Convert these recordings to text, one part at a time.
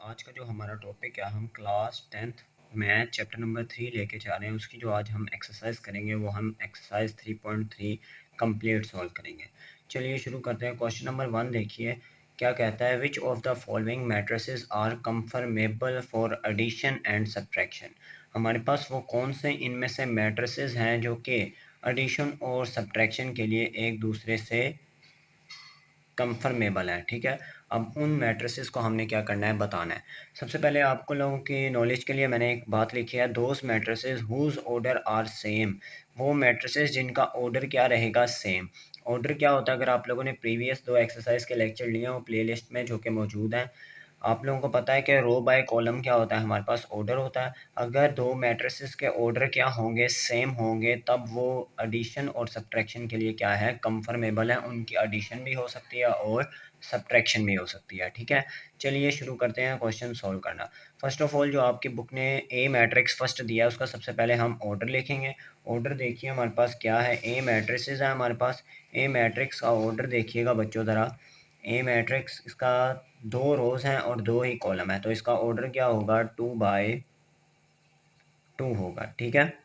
आज का जो हमारा टॉपिक है, हम class 10th math chapter number 3 लेके जा रहे हैं। उसकी जो आज हम एक्सरसाइज करेंगे वो हम एक्सरसाइज 3.3 कंप्लीट सॉल्व करेंगे। चलिए शुरू करते हैं। क्वेश्चन नंबर 1 देखिए क्या कहता है। Which of the following matrices are conformable for addition and subtraction. हमारे पास वो कौन से इनमें से मैट्रिसेस हैं जो कि एडिशन और सब्ट्रैक्शन के लिए एक दूसरे से कंफर्मेबल है। ठीक है, अब उन मैट्रिसेस को हमने क्या करना है, बताना है। सबसे पहले आपको लोगों की नॉलेज के लिए मैंने एक बात लिखी है, those matrices whose order are same. वो मैट्रिसेस जिनका ऑर्डर क्या रहेगा, सेम। ऑर्डर क्या होता है, अगर आप लोगों ने प्रीवियस 2 एक्सरसाइज के लेक्चर लिए हैं वो प्लेलिस्ट में जो कि मौजूद हैं, आप लोगों को पता है कि रो बाय कॉलम क्या होता है, हमारे पास ऑर्डर होता है। अगर दो मैट्रिसेस के ऑर्डर क्या होंगे, सेम होंगे, तब वो एडिशन और सब्ट्रैक्शन के लिए क्या है, कंफर्मेबल है। उनकी एडिशन भी हो सकती है और सब्ट्रैक्शन भी हो सकती है। ठीक है, चलिए शुरू करते हैं क्वेश्चन सॉल्व करना। फर्स्ट ऑफ ऑल जो आपकी बुक ने ए मैट्रिक्स फर्स्ट दिया है उसका सबसे पहले हम ऑर्डर लिखेंगे। ऑर्डर देखिए हमारे पास क्या है, ए मैट्रिसेस है हमारे पास। ए मैट्रिक्स का ऑर्डर देखिएगा बच्चों ज़रा। ए मैट्रिक्स इसका 2 रोज़ हैं और 2 ही कॉलम है, तो इसका ऑर्डर क्या होगा, 2/2 होगा। ठीक है,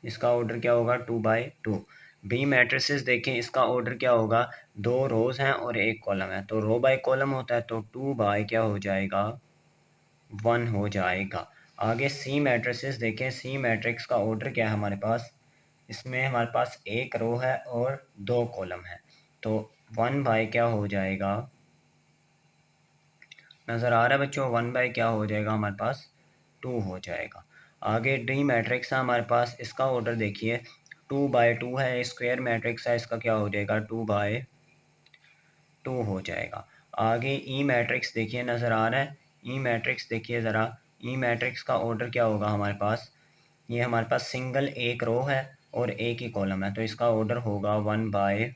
इसका ऑर्डर क्या होगा, 2/2। बी मैट्रिसेस देखें, इसका ऑर्डर क्या होगा, 2 रोज़ हैं और 1 कॉलम है, तो रो बाय कॉलम होता है, तो 2 बाय क्या हो जाएगा, 1 हो जाएगा। आगे सी मैट्रिसेस देखें, सी मैट्रिक्स का ऑर्डर क्या है हमारे पास, इसमें हमारे पास 1 रो है और 2 कॉलम है, तो 1/, क्या हो जाएगा, नज़र आ रहा है बच्चों, 1/, क्या हो जाएगा हमारे पास, 2 हो जाएगा। आगे डी मैट्रिक्स है हमारे पास, इसका ऑर्डर देखिए 2/2 है, स्क्वायर मैट्रिक्स है, इसका क्या हो जाएगा, 2/2 हो जाएगा। आगे ई मैट्रिक्स देखिए, नज़र आ रहा है, ई मैट्रिक्स देखिए ज़रा। ई मैट्रिक्स का ऑर्डर क्या होगा हमारे पास, ये हमारे पास सिंगल 1 रो है और 1 ही कॉलम है, तो इसका ऑर्डर होगा 1/1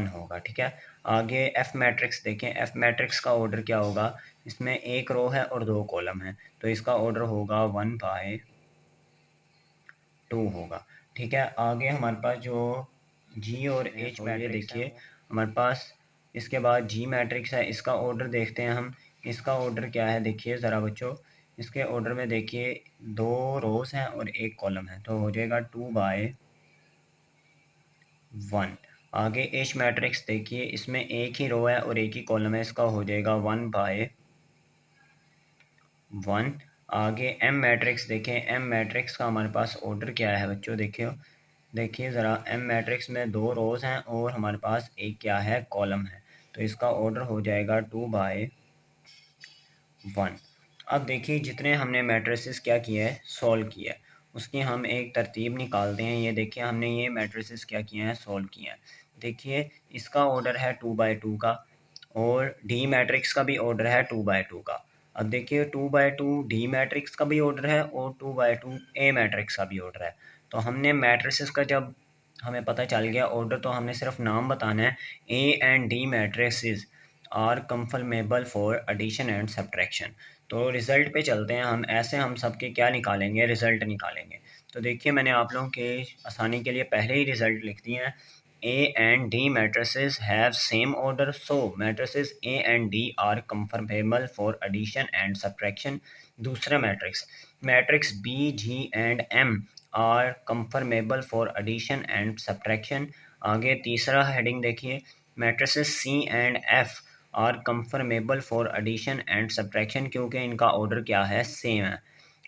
होगा। ठीक है, आगे एफ मैट्रिक्स देखें, एफ मैट्रिक्स का ऑर्डर क्या होगा, इसमें 1 रो है और 2 कॉलम है, तो इसका ऑर्डर होगा 1/2 होगा। ठीक है, आगे हमारे पास जो जी और एच मैट्रिक्स देखिए हमारे पास, इसके बाद जी मैट्रिक्स है, इसका ऑर्डर देखते हैं हम। इसका ऑर्डर क्या है देखिए ज़रा बच्चों, इसके ऑर्डर में देखिए 2 रोज़ हैं और 1 कॉलम है, तो हो जाएगा 2/1। आगे एच मैट्रिक्स देखिए, इसमें 1 ही रो है और 1 ही कॉलम है, इसका हो जाएगा 1/1। आगे एम मैट्रिक्स देखें, एम मैट्रिक्स का हमारे पास ऑर्डर क्या है बच्चों, देखिए ज़रा, एम मैट्रिक्स में 2 रोज़ हैं और हमारे पास एक क्या है, कॉलम है, तो इसका ऑर्डर हो जाएगा 2/1। अब देखिए जितने हमने मैट्रिसेस क्या किया है, सॉल्व किया है, उसकी हम एक तरतीब निकालते हैं। ये देखिए हमने ये मैट्रिसेस क्या किए हैं, सॉल्व किए हैं। देखिए इसका ऑर्डर है 2/2 का और डी मैट्रिक्स का भी ऑर्डर है 2/2 का। अब देखिए 2/2 डी मैट्रिक्स का भी ऑर्डर है और 2/2 ए मैट्रिक्स का भी ऑर्डर है। तो हमने मैट्रिसेस का जब हमें पता चल गया ऑर्डर, तो हमने सिर्फ नाम बताना है। A and D matrices are conformable for addition and subtraction. तो रिज़ल्ट पे चलते हैं हम, ऐसे हम सबके क्या निकालेंगे, रिज़ल्ट निकालेंगे। तो देखिए मैंने आप लोगों के आसानी के लिए पहले ही रिज़ल्ट लिख दिए हैं। A and D matrices have same order, so matrices A and D are conformable for addition and subtraction. दूसरा matrix B, G and M are conformable for addition and subtraction. आगे तीसरा हेडिंग देखिए, matrices C and F are conformable for addition and subtraction, क्योंकि इनका order क्या है, same है।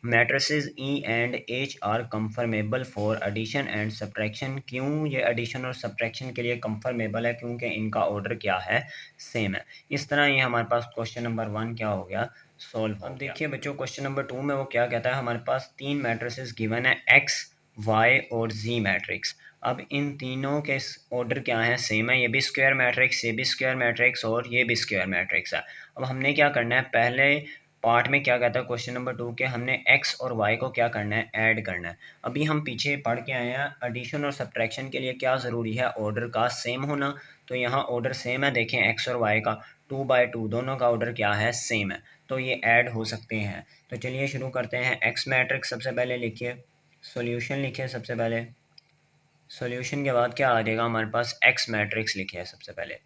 Matrices E and H are conformable for addition and subtraction, क्यों ये एडिशन और सब्ट्रैक्शन के लिए कंफर्मेबल है, क्योंकि इनका ऑर्डर क्या है, सेम है। इस तरह ये हमारे पास क्वेश्चन नंबर 1 क्या हो गया, सॉल्व हो गया। अब देखिए बच्चों क्वेश्चन नंबर 2 में वो क्या कहता है, हमारे पास 3 मैट्रिसेस गिवन है, एक्स, वाई और जी मैट्रिक्स। अब इन तीनों के ऑर्डर क्या है, सेम है। ये भी स्क्वायर मैट्रिक्स, ये भी स्क्वायर मैट्रिक्स और ये भी स्क्वायर मैट्रिक्स है। अब हमने क्या करना है, पहले पार्ट में क्या कहता है क्वेश्चन नंबर 2 के, हमने एक्स और वाई को क्या करना है, ऐड करना है। अभी हम पीछे पढ़ के आए हैं, एडिशन और सब्ट्रैक्शन के लिए क्या ज़रूरी है, ऑर्डर का सेम होना। तो यहाँ ऑर्डर सेम है, देखें एक्स और वाई का 2/2 दोनों का ऑर्डर क्या है, सेम है, तो ये ऐड हो सकते हैं। तो चलिए शुरू करते हैं। एक्स मैट्रिक्स सबसे पहले लिखिए, सॉल्यूशन लिखिए सबसे पहले। सॉल्यूशन के बाद क्या आ जाएगा हमारे पास, एक्स मैट्रिक्स लिखे है सबसे पहले।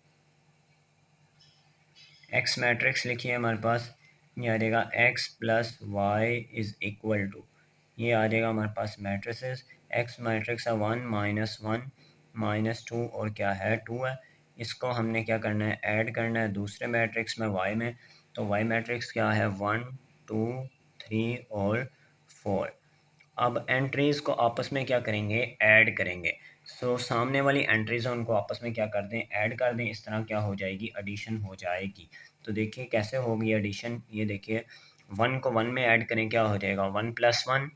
एक्स मैट्रिक्स लिखिए हमारे पास, ये आ जाएगा x plus y is equal to, ये आ जाएगा हमारे पास मैट्रिसेस। एक्स मैट्रिक्स है 1 माइनस 2 और क्या है 2 है। इसको हमने क्या करना है, ऐड करना है दूसरे मैट्रिक्स में वाई में। तो वाई मैट्रिक्स क्या है 1 2 3 और 4। अब एंट्रीज़ को आपस में क्या करेंगे, ऐड करेंगे। सामने वाली एंट्रीज़ हैं उनको आपस में क्या कर दें, ऐड कर दें। इस तरह क्या हो जाएगी, एडिशन हो जाएगी। तो देखिए कैसे होगी एडिशन, ये देखिए 1 को 1 में ऐड करें, क्या हो जाएगा 1 + 1,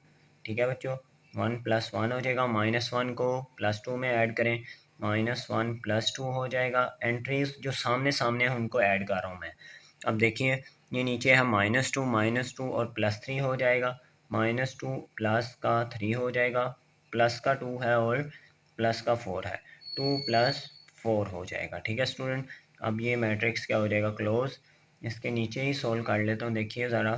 ठीक है बच्चों, 1 + 1 हो जाएगा। -1 को +2 में ऐड करें, -1 + 2 हो जाएगा। एंट्रीज़ जो सामने सामने हैं उनको ऐड कर रहा हूँ मैं। अब देखिए ये नीचे है -2 और +3 हो जाएगा। -2 प्लस का 3 हो जाएगा, प्लस का 2 है और प्लस का 4 है, 2 + 4 हो जाएगा। ठीक है स्टूडेंट, अब ये मैट्रिक्स क्या हो जाएगा, क्लोज। इसके नीचे ही सोल्व कर लेता हूँ, देखिए ज़रा।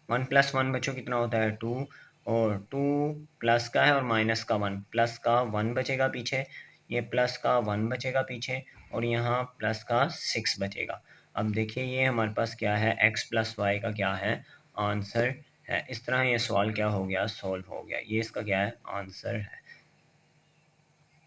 1 + 1 बच्चों कितना होता है 2, और 2 प्लस का है और माइनस का 1, प्लस का 1 बचेगा पीछे, ये प्लस का 1 बचेगा पीछे, और यहाँ प्लस का 6 बचेगा। अब देखिए ये हमारे पास क्या है, x + y का क्या है, आंसर है। इस तरह ये सवाल क्या हो गया, सॉल्व हो गया। ये इसका क्या है, आंसर है।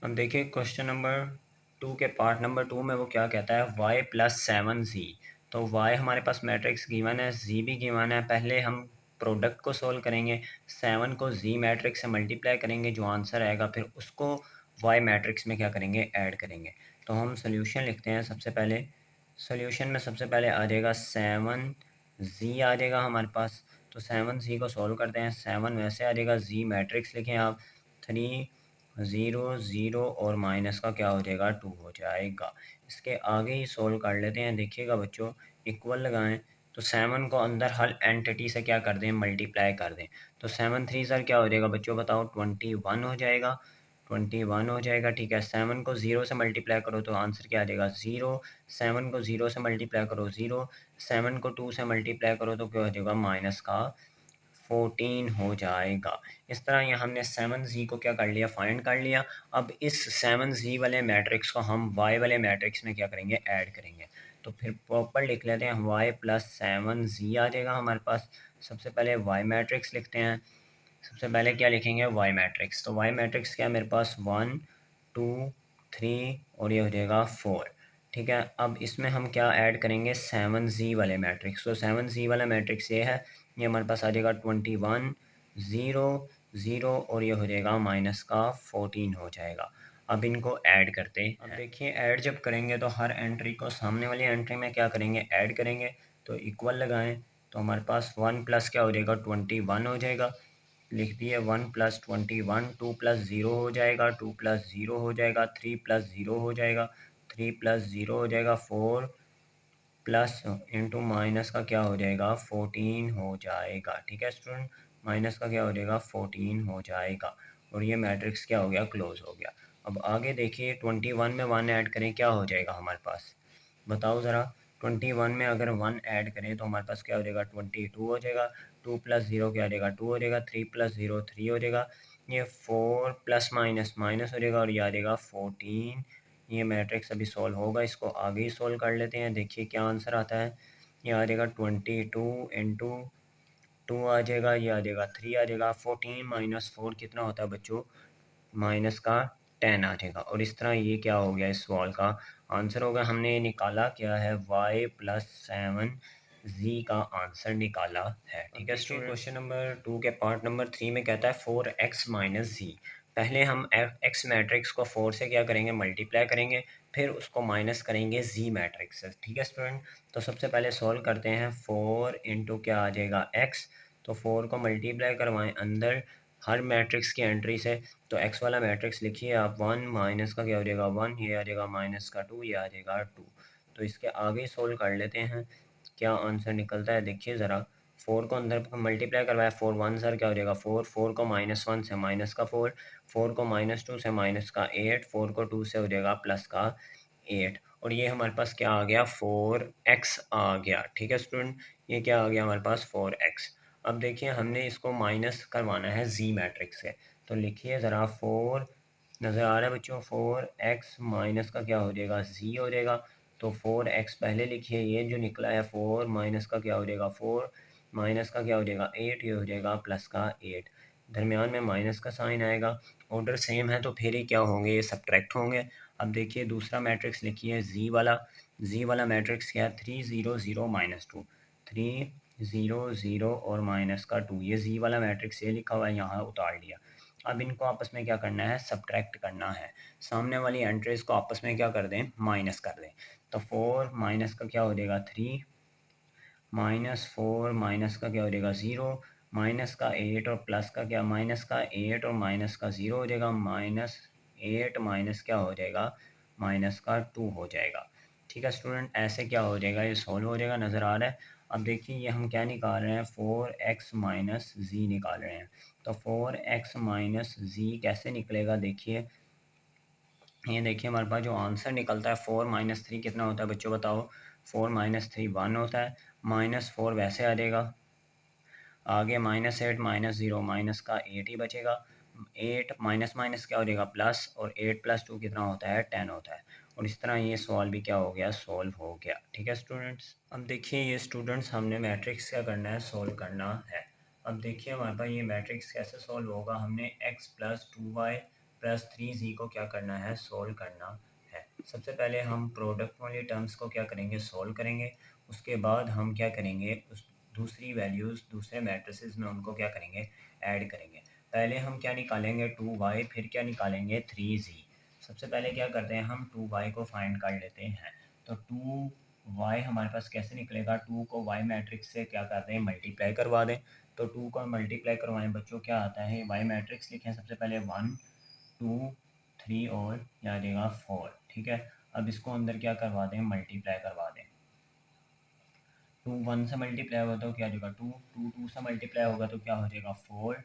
अब देखिए क्वेश्चन नंबर 2 के पार्ट नंबर 2 में वो क्या कहता है, y + 7z। तो y हमारे पास मैट्रिक्स गिवन है, z भी गिवन है। पहले हम प्रोडक्ट को सोल्व करेंगे, 7 को z मैट्रिक्स से मल्टीप्लाई करेंगे, जो आंसर आएगा फिर उसको y मैट्रिक्स में क्या करेंगे, ऐड करेंगे। तो हम सोल्यूशन लिखते हैं सबसे पहले। सोल्यूशन में सबसे पहले आ जाएगा 7z आ जाएगा हमारे पास। तो 7z को सोल्व करते हैं, 7 वैसे आ जाएगा, z मैट्रिक्स लिखें आप, 3 0 0 और माइनस का क्या हो जाएगा 2 हो जाएगा। इसके आगे ही सोल्व कर लेते हैं, देखिएगा बच्चों, इक्वल लगाएं। तो 7 को अंदर हर एंटिटी से क्या कर दें, मल्टीप्लाई कर दें। तो 7 3 सर क्या हो जाएगा बच्चों, बताओ 21 हो जाएगा, 21 हो जाएगा। ठीक है, 7 को 0 से मल्टीप्लाई करो तो आंसर क्या आ जाएगा 0, 7 को 0 से मल्टीप्लाई करो 0, 7 को 2 से मल्टीप्लाई करो तो क्या हो जाएगा माइनस का 14 हो जाएगा। इस तरह ये हमने 7z को क्या कर लिया, फाइंड कर लिया। अब इस 7z वाले मैट्रिक्स को हम y वाले मैट्रिक्स में क्या करेंगे, ऐड करेंगे। तो फिर प्रॉपर लिख लेते हैं, y + 7z आ जाएगा हमारे पास। सबसे पहले y मैट्रिक्स लिखते हैं। सबसे पहले क्या लिखेंगे, y मैट्रिक्स। तो y मैट्रिक्स क्या है मेरे पास, 1 2 3 और ये हो जाएगा 4। ठीक है, अब इसमें हम क्या ऐड करेंगे, 7z वाले मैट्रिक्स। तो 7z वाला मैट्रिक्स ये है, ये हमारे पास आ जाएगा 21 0 0 और ये हो जाएगा माइनस का 14 हो जाएगा। अब इनको ऐड करते हैं। अब देखिए ऐड जब करेंगे तो हर एंट्री को सामने वाली एंट्री में क्या करेंगे, ऐड करेंगे। तो इक्वल लगाएं, तो हमारे पास 1 प्लस क्या हो जाएगा 21 हो जाएगा। लिख दिए 1 + 21, 2 + 0 हो जाएगा, 2 + 0 हो जाएगा, 3 + 0 हो जाएगा, 3 + 0 हो जाएगा, 4 प्लस इंटू माइनस का क्या हो जाएगा 14 हो जाएगा। ठीक है स्टूडेंट, माइनस का क्या हो जाएगा 14 हो जाएगा। और ये मैट्रिक्स क्या हो गया, क्लोज हो गया। अब आगे देखिए 21 में 1 ऐड करें, क्या हो जाएगा हमारे पास, बताओ ज़रा। 21 में अगर 1 ऐड करें तो हमारे पास क्या हो जाएगा 22 हो जाएगा। 2 + 0 क्या हो जाएगा 2 हो जाएगा, 3 + 0 3 हो जाएगा, ये 4 प्लस माइनस माइनस हो जाएगा और ये आ जाएगा 14। ये मैट्रिक्स अभी सॉल्व होगा, इसको आगे ही सॉल्व कर लेते हैं। देखिए क्या आंसर आता है, ये आ जाएगा 22 इंटू 2 आ जाएगा, ये आ जाएगा 3 आ जाएगा। 14 - 4 कितना होता है बच्चों, माइनस का 10 आ जाएगा। और इस तरह ये क्या हो गया, इस सवाल का आंसर होगा। हमने ये निकाला क्या है, y + 7z का आंसर निकाला है। ठीक है स्टूडेंट, क्वेश्चन नंबर 2 के पार्ट नंबर 3 में कहता है 4x - z। पहले हम x मैट्रिक्स को 4 से क्या करेंगे, मल्टीप्लाई करेंगे, फिर उसको माइनस करेंगे z मैट्रिक्स से। ठीक है स्टूडेंट, तो सबसे पहले सॉल्व करते हैं। 4 इंटू क्या आ जाएगा x, तो 4 को मल्टीप्लाई करवाएं अंदर हर मैट्रिक्स की एंट्री से। तो x वाला मैट्रिक्स लिखिए आप, 1 माइनस का क्या हो जाएगा 1, ये आ जाएगा माइनस का 2, ये आ जाएगा 2। तो इसके आगे सोल्व कर लेते हैं, क्या आंसर निकलता है देखिए ज़रा। 4 को अंदर मल्टीप्लाई करवाया, 4 1 सर क्या हो जाएगा 4, 4 को -1 से माइनस का 4, 4 को -2 से माइनस का 8, 4 को 2 से हो जाएगा प्लस का 8। और ये हमारे पास क्या आ गया, 4x आ गया। ठीक है स्टूडेंट, ये क्या आ गया हमारे पास 4x। अब देखिए हमने इसको माइनस करवाना है जी मैट्रिक्स से। तो लिखिए ज़रा, 4 नज़र आ रहा है बच्चों, 4x माइनस का क्या हो जाएगा, जी हो जाएगा। तो 4x पहले लिखिए, ये जो निकला है 4 माइनस का क्या हो जाएगा 4 माइनस का क्या हो जाएगा 8, ये हो जाएगा प्लस का 8, दरमियान में माइनस का साइन आएगा। ऑर्डर सेम है तो फिर ही क्या होंगे, ये सब्ट्रैक्ट होंगे। अब देखिए दूसरा मैट्रिक्स लिखिए जी वाला मैट्रिक्स क्या है 3 0 0 माइनस 2, 3 0 0 और माइनस का 2, ये जी वाला मैट्रिक्स ये लिखा हुआ है, यहाँ उतार लिया। अब इनको आपस में क्या करना है, सब्ट्रैक्ट करना है। सामने वाली एंट्रीज को आपस में क्या कर दें, माइनस कर दें। तो 4 माइनस का क्या हो जाएगा 3, माइनस 4 माइनस का क्या हो जाएगा 0, माइनस का 8 और प्लस का क्या, माइनस का 8 और माइनस का 0 हो जाएगा, माइनस 8 माइनस क्या हो जाएगा, माइनस का 2 हो जाएगा। ठीक है स्टूडेंट, ऐसे क्या हो जाएगा, ये सॉल्व हो जाएगा, नज़र आ रहा है। अब देखिए ये हम क्या निकाल रहे हैं, 4x माइनस जी निकाल रहे हैं। तो 4x माइनस जी कैसे निकलेगा, देखिए ये देखिए हमारे पास जो आंसर निकलता है 4 माइनस 3 कितना होता है बच्चों बताओ, 4 माइनस 3 1 होता है, माइनस 4 वैसे आ जाएगा, आगे माइनस 8 माइनस 0 माइनस का 8 ही बचेगा, 8 माइनस माइनस क्या हो जाएगा प्लस, और 8 प्लस 2 कितना होता है 10 होता है। और इस तरह ये सवाल भी क्या हो गया, सॉल्व हो गया। ठीक है स्टूडेंट्स, अब देखिए ये स्टूडेंट्स हमने मैट्रिक्स क्या करना है, सॉल्व करना है। अब देखिए हमारे पास ये मैट्रिक्स कैसे सॉल्व होगा, हमने x plus 2y plus 3z को क्या करना है, सॉल्व करना है। सबसे पहले हम प्रोडक्ट वाली टर्म्स को क्या करेंगे, सॉल्व करेंगे। उसके बाद हम क्या करेंगे, उस दूसरी वैल्यूज़ दूसरे मैट्रिसेस में उनको क्या करेंगे, ऐड करेंगे। पहले हम क्या निकालेंगे 2y, फिर क्या निकालेंगे 3z। सबसे पहले क्या करते हैं, हम 2y को फाइंड कर लेते हैं। तो 2y हमारे पास कैसे निकलेगा, 2 को y मैट्रिक्स से क्या करते हैं, मल्टीप्लाई करवा दें। तो 2 को मल्टीप्लाई करवाएं बच्चों, क्या आता है, y मैट्रिक्स लिखें सबसे पहले 1 2 3 और क्या आ जाएगा 4। ठीक है, अब इसको अंदर क्या करवा दें, मल्टीप्लाई करवा दें। 2 1 से मल्टीप्लाई होगा तो क्या हो जाएगा 2, 2 2 से मल्टीप्लाई होगा तो क्या हो जाएगा 4,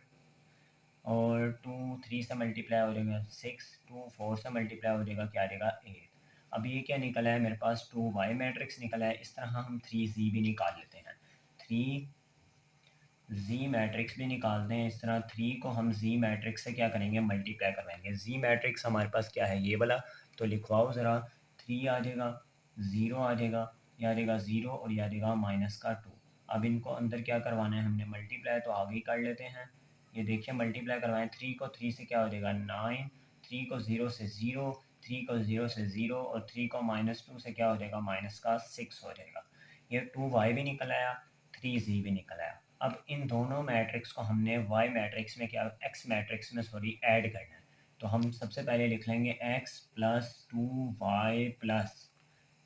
और 2 3 से मल्टीप्लाई हो जाएगा 6, 2 4 से मल्टीप्लाई हो जाएगा क्या आ जाएगा 8। अब ये क्या निकला है मेरे पास, 2y मैट्रिक्स निकला है। इस तरह हम 3z भी निकाल लेते हैं, 3z मैट्रिक्स भी निकालते हैं। इस तरह 3 को हम z मैट्रिक्स से क्या करेंगे, मल्टीप्लाई करवाएंगे। z मैट्रिक्स हमारे पास क्या है, ये वाला, तो लिखवाओ ज़रा, 3 आ जाएगा, 0 आ जाएगा, ये आ जाएगा 0 और ये आ जाएगा माइनस का 2। अब इनको अंदर क्या करवाना है, हमने मल्टीप्लाई तो आगे ही कर लेते हैं। ये देखिए मल्टीप्लाई करवाएं, 3 को 3 से क्या हो जाएगा 9, 3 को 0 से 0, 3 को 0 से 0 और 3 को माइनस 2 से क्या हो जाएगा, माइनस का 6 हो जाएगा। ये 2y भी निकल आया, 3z भी निकल आया। अब इन दोनों मैट्रिक्स को हमने y मैट्रिक्स में क्या, x मैट्रिक्स में सॉरी ऐड करना है। तो हम सबसे पहले लिख लेंगे x plus 2y plus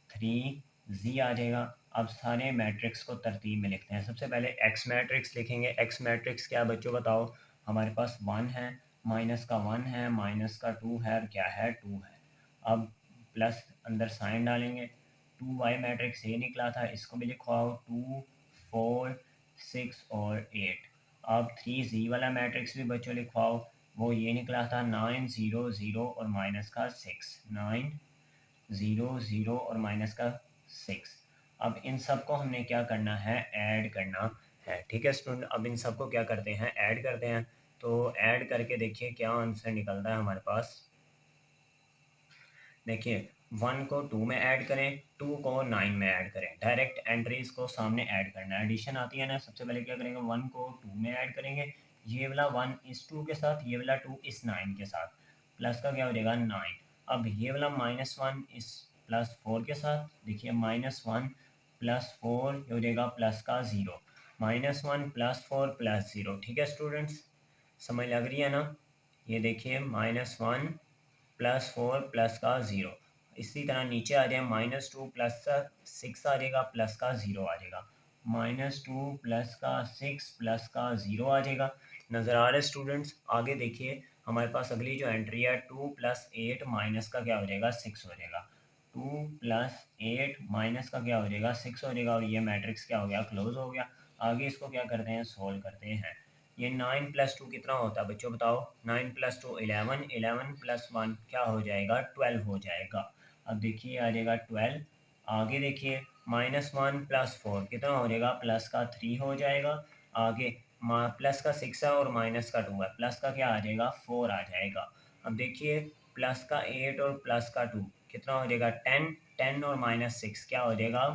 3z आ जाएगा। अब सारे मैट्रिक्स को तरतीब में लिखते हैं। सबसे पहले x मैट्रिक्स लिखेंगे। x मैट्रिक्स क्या है बच्चों बताओ, हमारे पास 1 है, माइनस का 1 है, माइनस का 2 है और क्या है 2 है। अब प्लस अंदर साइन डालेंगे। 2y मैट्रिक्स ये निकला था, इसको भी लिखवाओ, 2 4 6 और 8। अब 3z वाला मैट्रिक्स भी बच्चों लिखवाओ, वो ये निकला था 9 0 0 और माइनस का 6, 9 0 0 और माइनस का 6। अब इन सब को हमने क्या करना है, ऐड करना है। ठीक है स्टूडेंट, अब इन सब को क्या करते हैं, ऐड करते हैं। तो ऐड करके देखिए क्या आंसर निकलता है हमारे पास। देखिए 1 को 2 में ऐड करें, 2 को 9 में ऐड करें। डायरेक्ट एंट्रीज को सामने ऐड करना है, एडिशन आती है ना। सबसे पहले क्या करेंगे, 1 को 2 में ऐड करेंगे, ये वाला 1 इस 2 के साथ, ये वाला 2 इस 9 के साथ, प्लस का क्या हो जाएगा 9। अब ये वाला -1 इस +4 के साथ, देखिए -1 +4 हो जाएगा प्लस का 0, -1 +4 +0। ठीक है स्टूडेंट्स, समझ लग रही है ना। ये देखिए -1 +4 प्लस का 0। इसी तरह नीचे आ जाए, -2 प्लस का 6 आ जाएगा, प्लस का 0 आ जाएगा, -2 प्लस का 6 प्लस का 0 आ जाएगा। नज़र आ रहे स्टूडेंट्स, आगे देखिए हमारे पास अगली जो एंट्री है 2 + 8 माइनस का क्या हो जाएगा 6 हो जाएगा, 2 + 8 माइनस का क्या हो जाएगा 6 हो जाएगा, और ये मैट्रिक्स क्या हो गया, क्लोज हो गया। आगे इसको क्या करते हैं, सोल्व करते हैं। ये 9 + 2 कितना होता है बच्चों बताओ, 9 + 2 11, 11 + 1 क्या हो जाएगा 12 हो जाएगा। अब देखिए आ जाएगा 12। आगे देखिए -1 + 4 कितना हो जाएगा, प्लस का 3 हो जाएगा। आगे प्लस का 6 है और माइनस का 2 है, प्लस का क्या आ जाएगा 4 आ जाएगा। अब देखिए प्लस का 8 और प्लस का 2 कितना हो जाएगा 10, 10 और -6 क्या हो जाएगा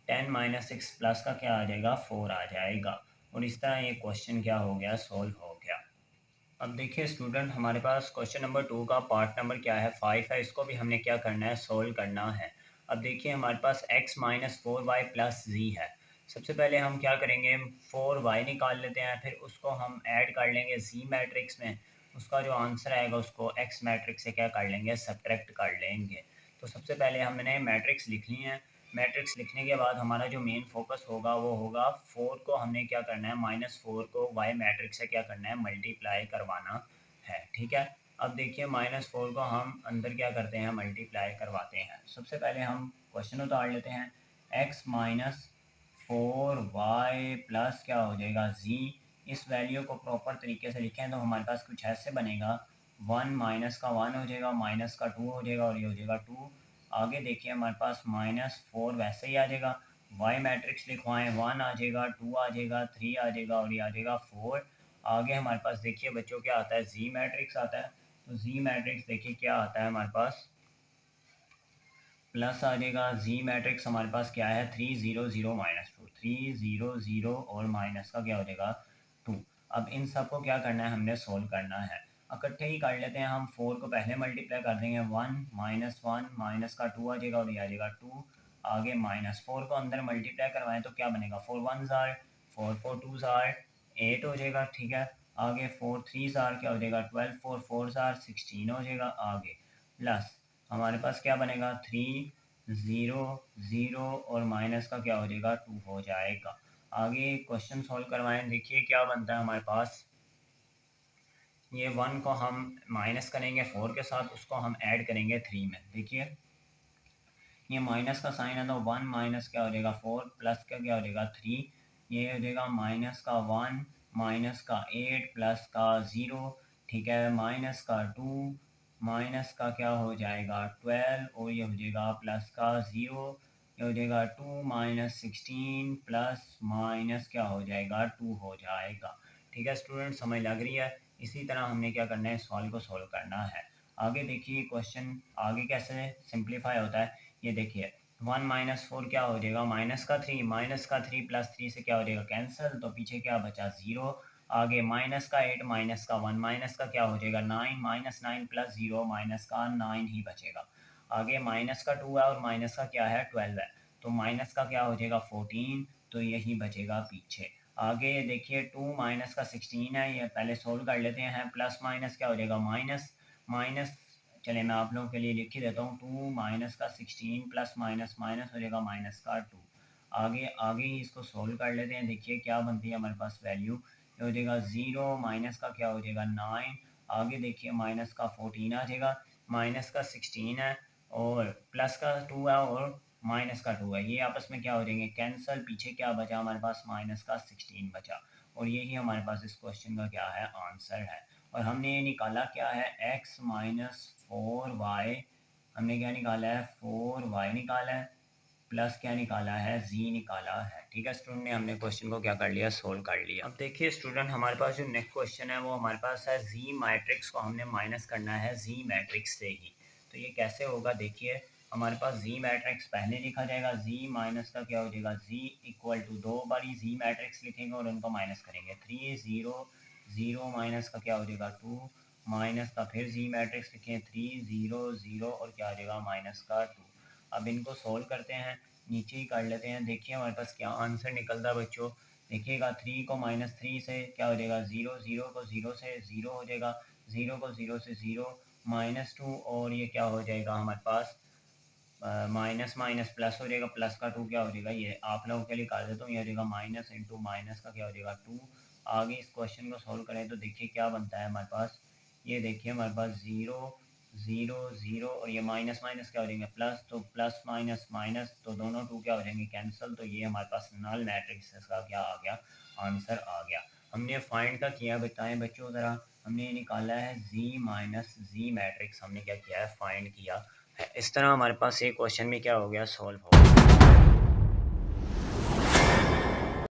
10 - 6 प्लस का क्या आ जाएगा 4 आ जाएगा। और इस तरह ये क्वेश्चन क्या हो गया सॉल्व हो गया। अब देखिए स्टूडेंट हमारे पास क्वेश्चन नंबर 2 का पार्ट नंबर क्या है 5 है, इसको भी हमने क्या करना है सॉल्व करना है। अब देखिए हमारे पास x - 4y + z है। सबसे पहले हम क्या करेंगे 4y निकाल लेते हैं, फिर उसको हम ऐड कर लेंगे z मैट्रिक्स में, उसका जो आंसर आएगा उसको x मैट्रिक्स से क्या कर लेंगे सब्ट्रैक्ट कर लेंगे। तो सबसे पहले हमने मैट्रिक्स लिख ली है। मैट्रिक्स लिखने के बाद हमारा जो मेन फोकस होगा वो होगा 4 को हमने क्या करना है -4 को y मैट्रिक्स से क्या करना है मल्टीप्लाई करवाना है। ठीक है, अब देखिए -4 को हम अंदर क्या करते हैं मल्टीप्लाई करवाते हैं। सबसे पहले हम क्वेश्चन उतार लेते हैं x - 4y प्लस क्या हो जाएगा z। इस वैल्यू को प्रॉपर तरीके से लिखें तो हमारे पास कुछ ऐसे बनेगा 1 माइनस का 1 हो जाएगा, माइनस का 2 हो जाएगा और ये हो जाएगा 2। आगे देखिए हमारे पास -4 वैसे ही आ जाएगा, y मैट्रिक्स लिखवाएं 1 आ जाएगा, 2 आ जाएगा, 3 आ जाएगा और ये आ जाएगा 4। आगे हमारे पास देखिए बच्चों क्या आता है z मैट्रिक्स आता है। तो z मैट्रिक्स देखिए क्या आता है हमारे पास प्लस आ जाएगा। z मैट्रिक्स हमारे पास क्या है 3 0 0 -2, 3 0 0 और माइनस का क्या हो जाएगा 2। अब इन सब को क्या करना है हमने सोल्व करना है। इकट्ठे ही कर लेते हैं हम 4 को पहले मल्टीप्लाई कर देंगे 1 -1 माइनस का 2 आ जाएगा और ये आ जाएगा 2। आगे -4 को अंदर मल्टीप्लाई करवाएं तो क्या बनेगा 4 1s आर 4 4 2s आर 8 हो जाएगा। ठीक है, आगे 4 3s आर क्या हो जाएगा 12 4 4s आर 16 हो जाएगा। आगे प्लस हमारे पास क्या बनेगा 3 0 0 और माइनस का क्या हो जाएगा 2 हो जाएगा। आगे क्वेश्चन सॉल्व करवाएं, देखिए क्या बनता है हमारे पास। ये 1 को हम माइनस करेंगे 4 के साथ, उसको हम ऐड करेंगे 3 में। देखिए ये माइनस का साइन है तो 1 माइनस क्या हो जाएगा 4 प्लस का क्या हो जाएगा 3। ये हो जाएगा माइनस का 1 माइनस का 8 प्लस का 0। ठीक है, माइनस का 2 माइनस का क्या हो जाएगा 12 और ये हो जाएगा प्लस का 0। ये हो जाएगा 2 - 16 प्लस माइनस क्या हो जाएगा 2 हो जाएगा। ठीक है स्टूडेंट, समझ लग रही है। इसी तरह हमने क्या करना है सॉल्व को सॉल्व करना है। आगे देखिए क्वेश्चन आगे कैसे सिंप्लीफाई होता है। ये देखिए 1 - 4 क्या हो जाएगा माइनस का 3 + 3 से क्या हो जाएगा कैंसिल, तो पीछे क्या बचा 0। आगे माइनस का 8 माइनस का 1 माइनस का क्या हो जाएगा 9 -9 + 0 माइनस का 9 ही बचेगा। आगे माइनस का 2 है और माइनस का क्या है 12 है, तो माइनस का क्या हो जाएगा 14, तो यही बचेगा पीछे। आगे देखिए 2 माइनस का 16 है, ये पहले सोल्व कर लेते हैं। प्लस माइनस क्या हो जाएगा माइनस माइनस, चलिए मैं आप लोगों के लिए लिख ही देता हूँ 2 माइनस का 16 प्लस माइनस माइनस हो जाएगा माइनस का 2। आगे आगे ही इसको सोल्व कर लेते हैं, देखिए क्या बनती है हमारे पास वैल्यू। ये हो जाएगा 0 माइनस का क्या हो जाएगा 9। आगे देखिए माइनस का 14 आ जाएगा, माइनस का 16 है और प्लस का 2 है और माइनस का 2 है, ये आपस में क्या हो जाएंगे कैंसिल। पीछे क्या बचा हमारे पास माइनस का 16 बचा और यही हमारे पास इस क्वेश्चन का क्या है आंसर है। और हमने ये निकाला क्या है x - 4y, हमने क्या निकाला है 4y निकाला है, प्लस क्या निकाला है z निकाला है। ठीक है स्टूडेंट ने हमने क्वेश्चन को क्या कर लिया सोल्व कर लिया। अब देखिए स्टूडेंट हमारे पास जो नेक्स्ट क्वेश्चन है वो हमारे पास है z मैट्रिक्स को हमने माइनस करना है z मैट्रिक्स से ही। तो ये कैसे होगा देखिए, हमारे पास z मैट्रिक्स पहले लिखा जाएगा, z माइनस का क्या हो जाएगा z इक्वल टू 2 बारी z मैट्रिक्स लिखेंगे और उनको माइनस करेंगे 3 0 0 माइनस का क्या हो जाएगा 2 माइनस का फिर z मैट्रिक्स लिखें 3 0 0 और क्या आ जाएगा माइनस का 2। अब इनको सोल्व करते हैं, नीचे ही कर लेते हैं। देखिए हमारे पास क्या आंसर निकलता है बच्चों, देखिएगा 3 को -3 से क्या हो जाएगा 0 0 को 0 से 0 हो जाएगा, 0 को 0 से 0 -2 और ये क्या हो जाएगा हमारे पास माइनस माइनस प्लस हो जाएगा, प्लस का 2 क्या हो जाएगा, ये आप लोगों के लिए कर देता हूँ, ये हो जाएगा माइनस इंटू माइनस का क्या हो जाएगा 2। आगे इस क्वेश्चन को सॉल्व करें तो देखिए क्या बनता है हमारे पास। ये देखिए हमारे पास 0 0 0 और ये माइनस माइनस क्या हो जाएंगे प्लस, तो प्लस माइनस माइनस तो दोनों 2 क्या हो जाएंगे कैंसिल, तो ये हमारे पास नल मैट्रिक्स का क्या आ गया आंसर आ गया। हमने फाइंड का किया, बताएं बच्चों ज़रा। हमने ये निकाला है z मैट्रिक्स, हमने क्या किया है फाइंड किया है। इस तरह हमारे पास ये क्वेश्चन भी क्या हो गया सॉल्व हो गया।